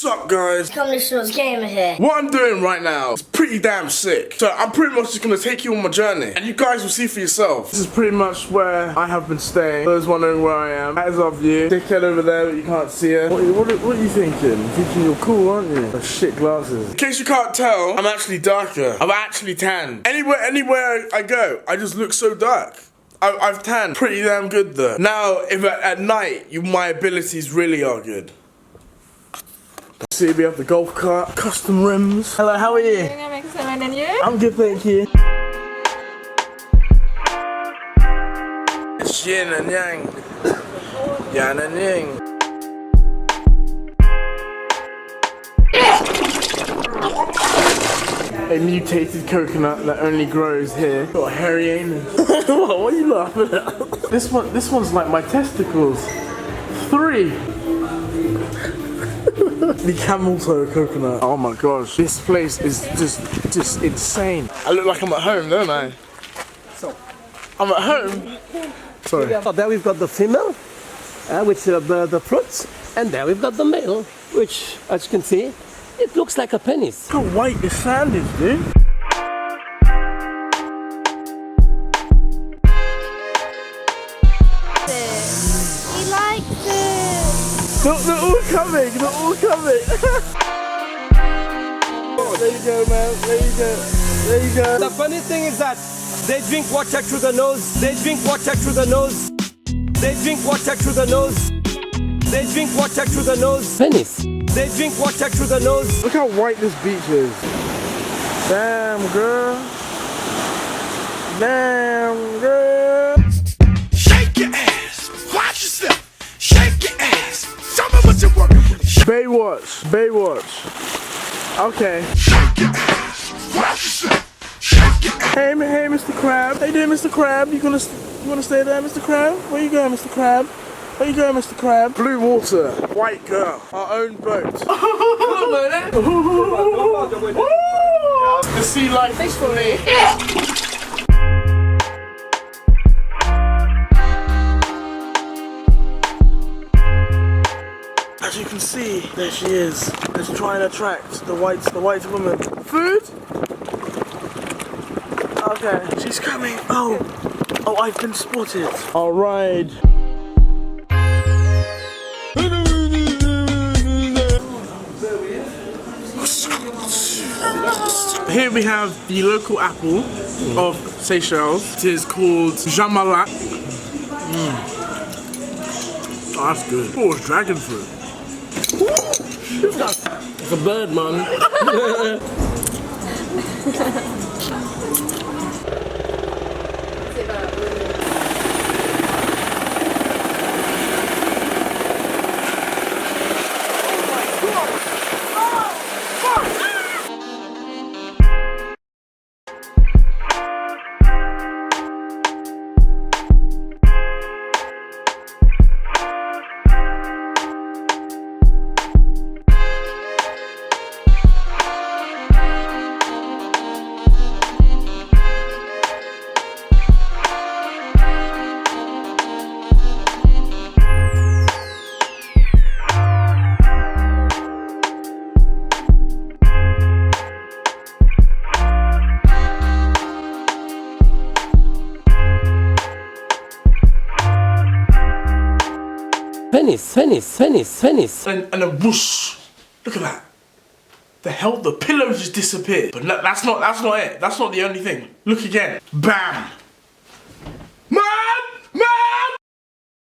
Sup guys? Comedy Shorts Gamer here. What I'm doing right now is pretty damn sick. So I'm pretty much just gonna take you on my journey and you guys will see for yourself. This is pretty much where I have been staying. Those wondering where I am. That is our view. Dickhead over there, but you can't see her. What are you thinking? You're thinking you're cool, aren't you? Those shit glasses. In case you can't tell, I'm actually darker. I'm actually tan. Anywhere I go, I just look so dark. I've tanned pretty damn good though. Now, if at night, my abilities really are good. See, we have the golf cart, custom rims. Hello, how are you? I'm excellent, and you? I'm good, thank you. It's yin and yang. Yan and yang. A mutated coconut that only grows here. Got a hairy anus. What are you laughing at? This one's like my testicles. 3. The camel toe coconut. Oh my gosh, this place is just insane. I look like I'm at home, don't I? So I'm at home. Sorry. there we've got the female, which the fruits, and there we've got the male, which, as you can see, it looks like a penis. Look how white this sand is, dude. He likes it. They're all coming, they're all coming. There you go, man, there you go, there you go. The funny thing is that they drink water through the nose, they drink water through the nose, they drink water through the nose, they drink water through the nose. Penis. They drink water through the nose. Look how white this beach is. Damn, girl. Damn, girl. Shake your ass. Watch yourself. Shake your ass. Tell me what you're working with. Baywatch. Baywatch. Okay. Shake your ass. Watch yourself. Shake your ass. Hey, Mr. Crab. How you doing, Mr. Crab? You wanna stay there, Mr. Crab? Where you going, Mr. Crab? Where you going, Mr. Crab? Blue water, white girl, our own boat. The sea life is for me. As you can see, there she is. Let's try and attract the white woman. Food? Okay, she's coming. Oh, I've been spotted. All right. Here we have the local apple of Seychelles. It is called Jamalak. Oh, that's good. Oh, it's dragon fruit. It's a bird, man. Penis. And a whoosh. Look at that. The pillow just disappeared. But no, that's not it. That's not the only thing. Look again. Bam.